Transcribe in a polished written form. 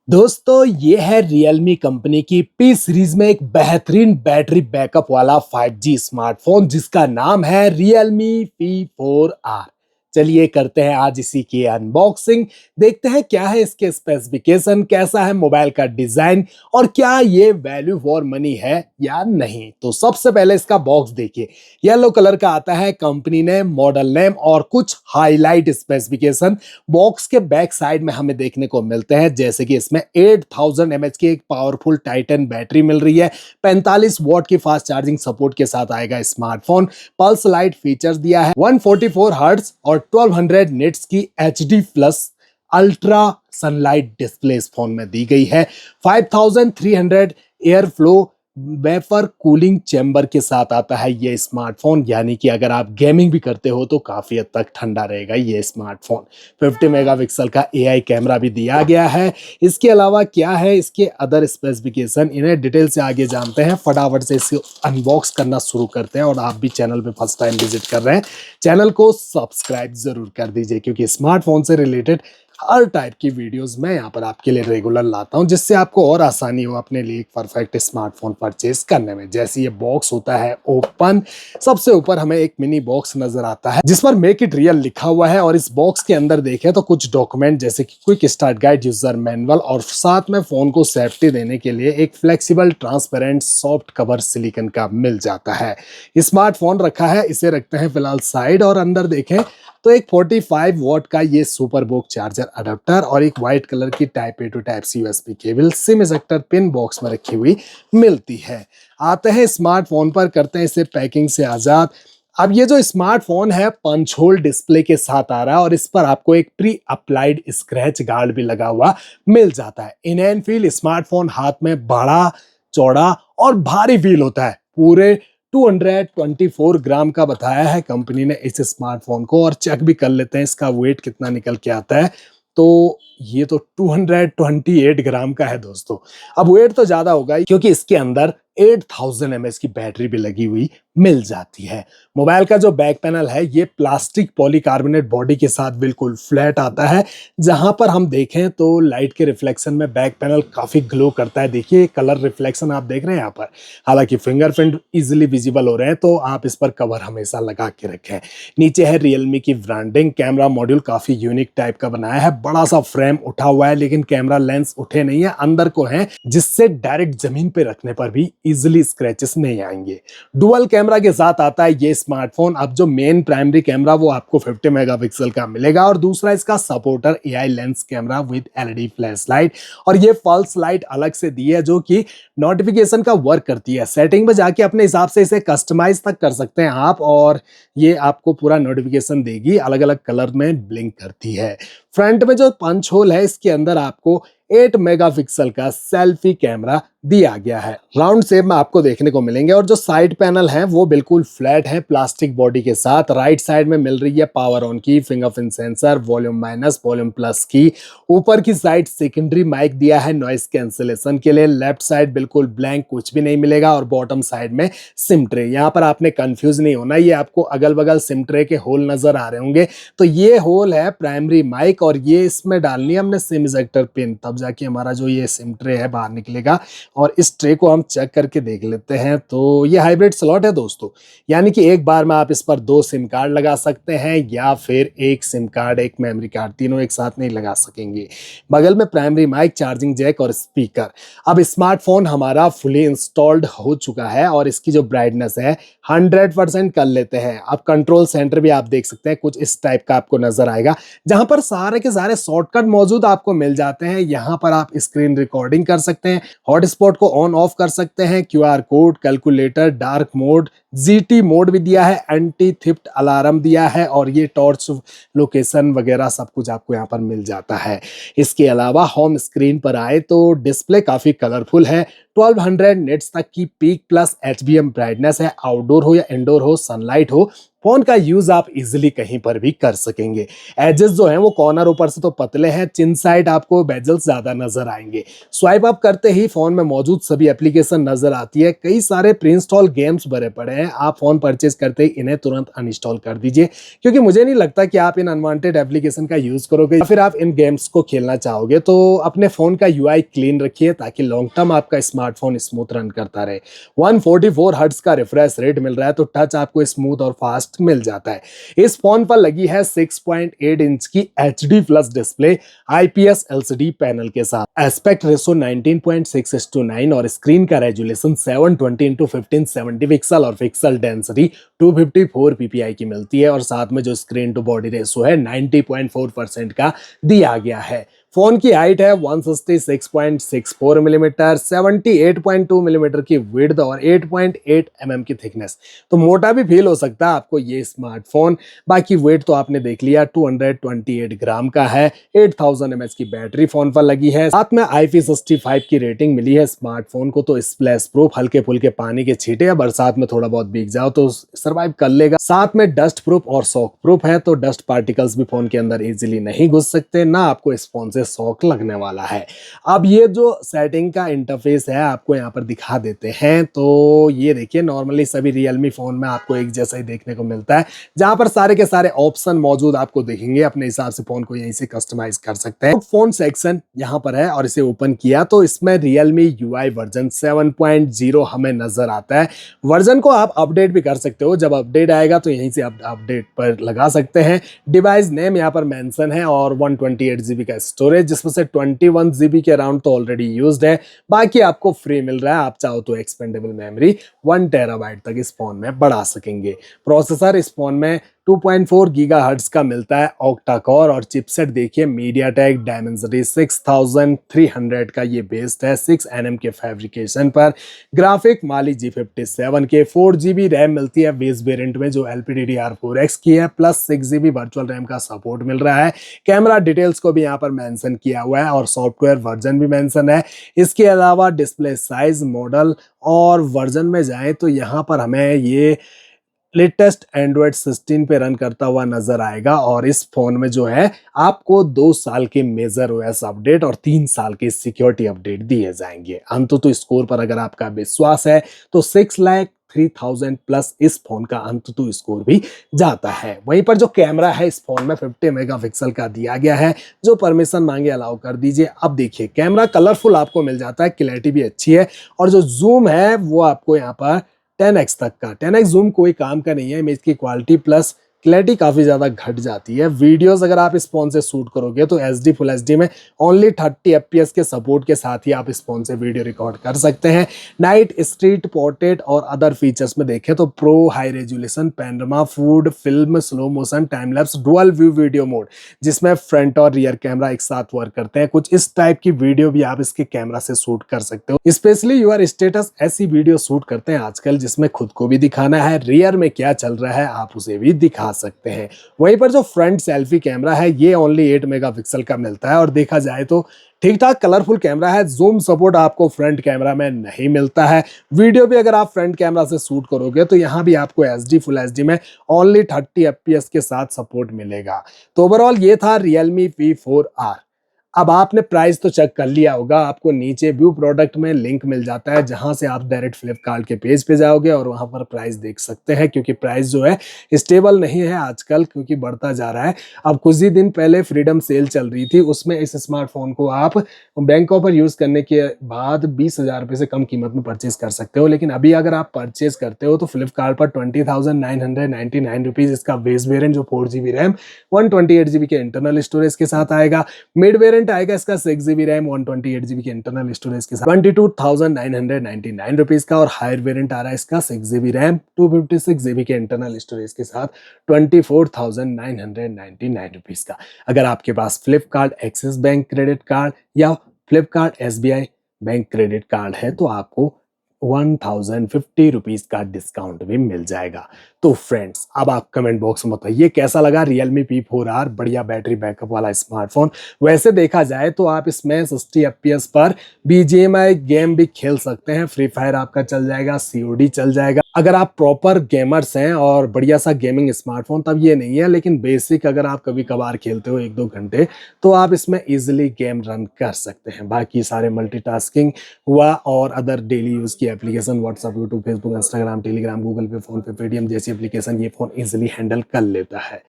दोस्तों ये है Realme कंपनी की P सीरीज में एक बेहतरीन बैटरी बैकअप वाला 5G स्मार्टफोन जिसका नाम है Realme P4R। चलिए करते हैं आज इसी की अनबॉक्सिंग। देखते हैं क्या है इसके स्पेसिफिकेशन, कैसा है मोबाइल का डिजाइन और क्या ये वैल्यू फॉर मनी है या नहीं। तो सबसे पहले इसका बॉक्स देखिए, येलो कलर का आता है, कंपनी ने मॉडल नेम और कुछ हाईलाइट स्पेसिफिकेशन बॉक्स के बैक साइड में हमें देखने को मिलते हैं, जैसे कि इसमें 8000 mAh की एक पावरफुल टाइटन बैटरी मिल रही है, 45 वॉट की फास्ट चार्जिंग सपोर्ट के साथ आएगा स्मार्टफोन, पल्स लाइट फीचर्स दिया है, 144 हर्ट्ज और 1200 निट्स की HD plus ultra sunlight display इस फोन में दी गई है, 5300 air flow vapour cooling chamber के साथ आता है ये स्मार्टफोन, यानी कि अगर आप गेमिंग भी करते हो तो काफी हद तक ठंडा रहेगा ये स्मार्टफोन। 50 मेगापिक्सल का AI कैमरा भी दिया गया है। इसके अलावा क्या है इसके अदर स्पेसिफिकेशन, इन्हें डिटेल से आगे जानते हैं। फटाफट से इसको अनबॉक्स करना शुरू करते हैं और आप भी चैनल पे फर्स्ट टाइम विजिट कर रहे हैं, चैनल को सब्सक्राइब जरूर कर दीजिए, क्योंकि स्मार्टफोन से रिलेटेड हर टाइप की वीडियोस मैं यहाँ पर आपके लिए रेगुलर लाता हूँ, जिससे आपको और आसानी हो अपने लिए एक परफेक्ट स्मार्टफोन परचेज करने में। जैसे ये बॉक्स होता है ओपन, सबसे ऊपर हमें एक मिनी बॉक्स नजर आता है जिस पर मेक इट रियल लिखा हुआ है, और इस बॉक्स के अंदर देखें तो कुछ डॉक्यूमेंट जैसे कि quick start guide, user manual और साथ में फोन को सेफ्टी देने के लिए एक flexible transparent soft cover silicon का मिल जाता है। स्मार्टफोन रखा है, इसे रखते हैं फिलहाल साइड, और अंदर देखें तो एक 45 वॉट का ये सुपर बोक चार्जर अडेप्टर और एक व्हाइट कलर की type A to type C USB cable SIM ejector pin box में रखी हुई मिलती है। आते हैं स्मार्टफोन पर, करते हैं इसे पैकिंग से आजाद। अब ये जो स्मार्टफोन है पंच होल डिस्प्ले के साथ आ रहा है और इस पर आपको एक प्री अप्लाइड स्क्रैच गार्ड भी लगा हुआ मिल जाता है। इन एंड फील स्मार्टफोन हाथ में बड़ा, चौड़ा और भारी फील होता है। पूरे 224 ग्राम का बताया है कंपनी ने इस स्मार्टफोन को, और चेक भी कर लेते हैं इसका वेट कितना निकल के आता है। तो ये तो 228 ग्राम का है दोस्तों। अब वेट तो ज्यादा होगा ही, क्योंकि इसके अंदर 8000 mAh की बैटरी भी लगी हुई मिल जाती है। मोबाइल का जो बैक पैनल है ये प्लास्टिक पॉलीकार्बोनेट बॉडी के साथ बिल्कुल फ्लैट आता है। जहां पर हम देखें तो लाइट के रिफ्लेक्शन में बैक पैनल काफी ग्लो करता है। देखिए कलर रिफ्लेक्शन आप देख रहे हैं यहाँ पर। हालांकि फिंगरप्रिंट इजिली विजिबल हो रहे हैं, तो आप इस पर कवर हमेशा लगा के रखें। नीचे है रियलमी की ब्रांडिंग। कैमरा मॉड्यूल काफी यूनिक टाइप का बनाया है, बड़ा सा फ्रेम उठा हुआ है, लेकिन कैमरा लेंस उठे नहीं है, अंदर को है, जिससे डायरेक्ट जमीन पे रखने पर भी इजिली स्क्रैचेस नहीं आएंगे। डुअल कैमरा के साथ आता है ये स्मार्टफोन। अब जो मेन प्राइमरी कैमरा वो आपको 50 मेगापिक्सल का मिलेगा, और दूसरा इसका supporter AI lens camera with LED flash light, और ये पल्स लाइट अलग से दी है जो कि नोटिफिकेशन का वर्क करती है। सेटिंग में जाके अपने हिसाब से इसे कस्टमाइज तक कर सकते हैं आप, और ये आपको पूरा नोटिफिकेशन देगी, अलग अलग कलर में ब्लिंक करती है। फ्रंट में जो पंच होल है इसके अंदर आपको 8 मेगापिक्सल का सेल्फी कैमरा दिया गया है। राउंड शेप में आपको देखने को मिलेंगे, और जो साइड पैनल है वो बिल्कुल फ्लैट है प्लास्टिक बॉडी के साथ। राइट साइड में मिल रही है पावर ऑन की, fingerprint sensor, volume minus, volume plus की। ऊपर की साइड सेकेंडरी माइक दिया है नॉइस कैंसिलेशन के लिए। लेफ्ट साइड बिल्कुल ब्लैंक, कुछ भी नहीं मिलेगा, और बॉटम साइड में सिम ट्रे। यहाँ पर आपने कंफ्यूज नहीं होना, ये आपको अगल बगल सिम ट्रे के होल नजर आ रहे होंगे, तो ये होल है प्राइमरी माइक, और ये इसमें डालनी है हमने सिम इजेक्टर पिन, तब जाके हमारा जो ये सिम ट्रे है बाहर निकलेगा। और इस ट्रे को हम चेक करके देख लेते हैं, तो ये हाइब्रिड स्लॉट है दोस्तों, यानी कि एक बार में आप इस पर 2 सिम कार्ड लगा सकते हैं, या फिर एक सिम कार्ड एक मेमोरी कार्ड, तीनों एक साथ नहीं लगा सकेंगे। बगल में प्राइमरी माइक, चार्जिंग जैक और स्पीकर। अब स्मार्टफोन हमारा फुली इंस्टॉल्ड हो चुका है, और इसकी जो ब्राइटनेस है 100% कर लेते हैं। अब कंट्रोल सेंटर भी आप देख सकते हैं, कुछ इस टाइप का आपको नजर आएगा, जहां पर सारे के सारे शॉर्टकट मौजूद आपको मिल जाते हैं। यहां पर आप स्क्रीन रिकॉर्डिंग कर सकते हैं, हॉटस्पॉट को ऑन ऑफ कर सकते हैं, QR code, calculator, dark mode, GT mode भी दिया है, एंटी थिफ्ट अलार्म दिया है, और ये टॉर्च लोकेशन वगैरह सब कुछ आपको यहाँ पर मिल जाता है। इसके अलावा होम स्क्रीन पर आए तो डिस्प्ले काफी कलरफुल है, 1200 निट्स तक की पीक प्लस HBM ब्राइटनेस है। आउटडोर हो या इंडोर हो, सनलाइट हो, फोन का यूज आप इजिली कहीं पर भी कर सकेंगे। एजेस जो हैं वो कॉर्नर ऊपर से तो पतले हैं, चिन साइड आपको बेजल्स ज्यादा नजर आएंगे। स्वाइप अप करते ही फोन में मौजूद सभी एप्लीकेशन नजर आती है। कई सारे प्री इंस्टॉल गेम्स भरे पड़े हैं, आप फोन परचेज करते ही इन्हें तुरंत अनइंस्टॉल कर दीजिए, क्योंकि मुझे नहीं लगता कि आप इन अनवांटेड एप्लीकेशन का यूज करोगे या फिर आप इन गेम्स को खेलना चाहोगे। तो अपने फोन का यूआई क्लीन रखिए ताकि लॉन्ग टर्म आपका स्मार्टफोन स्मूथ रन करता रहे। 144 हर्ट्ज का रिफ्रेश रेट मिल रहा है, तो टच आपको स्मूथ और फास्ट मिल जाता है। इस फोन पर लगी है 6.8 इंच की HD plus display IPS LCD panel के साथ। एस्पेक्ट रेशो 19.6:9 और स्क्रीन का रेजुलेशन 720x1570 पिक्सल और पिक्सल डेंसिटी 254 ppi की मिलती है, और साथ में जो स्क्रीन टू बॉडी रेशो है 90.4% का दिया गया है। फोन की हाइट है 166.64 मिलीमीटर, 78.2 मिलीमीटर की विड्थ और 8.8 mm की थिकनेस। तो मोटा भी फील हो सकता है आपको ये स्मार्टफोन। बाकी वेट तो आपने देख लिया, 228 ग्राम का है। 8000 mAh की बैटरी फोन पर लगी है। साथ में IP65 की रेटिंग मिली है स्मार्टफोन को। तो स्प्लैश प्रूफ, हल्के फुल्के पानी के छींटे या बरसात में थोड़ा बहुत भीग जाओ तो सर्वाइव कर लेगा। साथ में डस्ट प्रूफ और शॉक प्रूफ है, तो डस्ट पार्टिकल्स भी फोन के अंदर इजीली नहीं घुस सकते, ना आपको इस फोन से शॉक लगने वाला है। अब ये जो सेटिंग का इंटरफेस है आपको यहाँ पर दिखा देते हैं। तो ये देखिए, नॉर्मली सभी रियलमी फोन में आपको एक जैसा ही देखने को मिलता है, जहां पर सारे के सारे ऑप्शन मौजूद आपको दिखेंगे। अपने हिसाब से फोन को यहीं से कस्टमाइज कर सकते हैं। फोन सेक्शन यहाँ पर है और इसे ओपन किया तो इसमें रियलमी UI वर्जन 7.0 हमें नजर आता है। वर्जन को आप अपडेट भी कर सकते हो, जब अपडेट आएगा तो यहीं से आप अपडेट पर लगा सकते हैं। डिवाइस नेम यहाँ पर मेंशन है और 128 GB का स्टोरेज, जिसमें से 21 GB के अराउंड तो ऑलरेडी यूज्ड है, बाकी आपको फ्री मिल रहा है। आप चाहो तो एक्सपेंडेबल मेमोरी 1 TB तक इस फोन में बढ़ा सकेंगे। प्रोसेसर इस फोन में 2.4 गीगाहर्ट्ज का मिलता है ऑक्टा कोर, और चिपसेट देखिए मीडियाटेक डायमेंसिटी 6300 का ये बेस्ड है 6 nm के फैब्रिकेशन पर। ग्राफिक माली G57 के 4 GB रैम मिलती है बेस वेरिएंट में जो LPDDR4X की है, प्लस 6 GB वर्चुअल रैम का सपोर्ट मिल रहा है। कैमरा डिटेल्स को भी यहाँ पर मेंशन किया हुआ है और सॉफ्टवेयर वर्जन भी मेंशन है। इसके अलावा डिस्प्ले साइज, मॉडल और वर्जन में जाए तो यहाँ पर हमें ये लेटेस्ट एंड्रॉयड 16 पे रन करता हुआ नजर आएगा, और इस फोन में जो है आपको 2 साल के मेजर OS अपडेट और 3 साल के सिक्योरिटी अपडेट दिए जाएंगे। अंततः स्कोर पर अगर आपका विश्वास है तो 6,03,000 प्लस इस फोन का अंततः स्कोर भी जाता है। वहीं पर जो कैमरा है इस फोन में 50 मेगापिक्सल का दिया गया है, जो परमिशन मांगे अलाउ कर दीजिए। अब देखिए, कैमरा कलरफुल आपको मिल जाता है, क्लैरिटी भी अच्छी है, और जो जूम है वो आपको यहाँ पर 10x तक का। 10x जूम कोई काम का नहीं है, इमेज की क्वालिटी प्लस क्लैरिटी काफी ज्यादा घट जाती है। वीडियोस अगर आप इस फोन से शूट करोगे तो HD फुल HD में ओनली 30 FPS के सपोर्ट के साथ ही आप इस फोन से वीडियो रिकॉर्ड कर सकते हैं। नाइट, स्ट्रीट, पोर्ट्रेट और अदर फीचर्स में देखें तो pro, high resolution, panorama, food, film, slow motion, time lapse, dual view video mode, जिसमें फ्रंट और रियर कैमरा एक साथ वर्क करते हैं। कुछ इस टाइप की वीडियो भी आप इसके कैमरा से शूट कर सकते हो। स्पेशली यूआर स्टेटस ऐसी वीडियो शूट करते हैं आजकल जिसमें खुद को भी दिखाना है, रियर में क्या चल रहा है आप उसे भी दिखा सकते हैं। वहीं पर जो फ्रंट सेल्फी कैमरा है ये ओनली 8 मेगापिक्सल का मिलता है, और देखा जाए तो ठीक ठाक कलरफुल कैमरा है। जूम सपोर्ट आपको फ्रंट कैमरा में नहीं मिलता है। वीडियो भी अगर आप फ्रंट कैमरा से शूट करोगे तो यहाँ भी आपको HD फुल HD में ओनली 30 FPS के साथ सपोर्ट मिलेगा। तो ओवरऑल ये था Realme P4R। अब आपने प्राइस तो चेक कर लिया होगा, आपको नीचे व्यू प्रोडक्ट में लिंक मिल जाता है, जहां से आप डायरेक्ट फ्लिपकार्ट के पेज पे जाओगे और वहां पर प्राइस देख सकते हैं, क्योंकि प्राइस जो है स्टेबल नहीं है आजकल, क्योंकि बढ़ता जा रहा है। अब कुछ ही दिन पहले फ्रीडम सेल चल रही थी, उसमें इस स्मार्टफोन को आप बैंक ऑफर यूज करने के बाद 20,000 रुपये से कम कीमत में परचेज कर सकते हो। लेकिन अभी अगर आप परचेज करते हो तो फ्लिपकार्ट पर 20,999 रुपीज इसका बेस वेरिएंट जो 4 GB रैम 128 GB के इंटरनल स्टोरेज के साथ आएगा। मिड वेरिएंट आएगा इसका 6 GB रैम 128 GB के इंटरनल स्टोरेज के साथ 22,999 रुपीज का, और हायर वेरिएंट आ रहा है इसका 6 GB रैम 256 GB के इंटरनल स्टोरेज के साथ 24,999 रुपीज का। अगर आपके पास Flipkart Axis bank credit card या Flipkart SBI bank credit card है तो आपको 1050 रुपीज का डिस्काउंट भी मिल जाएगा। तो फ्रेंड्स, अब आप कमेंट बॉक्स में बताइए कैसा लगा Realme P4R। बढ़िया बैटरी बैकअप वाला स्मार्टफोन। वैसे देखा जाए तो आप इसमें 60 FPS पर BGMI गेम भी खेल सकते हैं। फ्री फायर आपका चल जाएगा, COD चल जाएगा, अगर आप प्रॉपर गेमर्स हैं और बढ़िया सा गेमिंग स्मार्टफ़ोन तब ये नहीं है, लेकिन बेसिक अगर आप कभी-कभार खेलते हो 1-2 घंटे, तो आप इसमें ईज़िली गेम रन कर सकते हैं। बाकी सारे मल्टीटास्किंग हुआ और अदर डेली यूज़ की application WhatsApp, YouTube, Facebook, Instagram, Telegram, Google पे, फ़ोन पे, पेटीएम जैसी एप्लीकेशन ये फ़ोन ईज़िली हैंडल कर लेता है।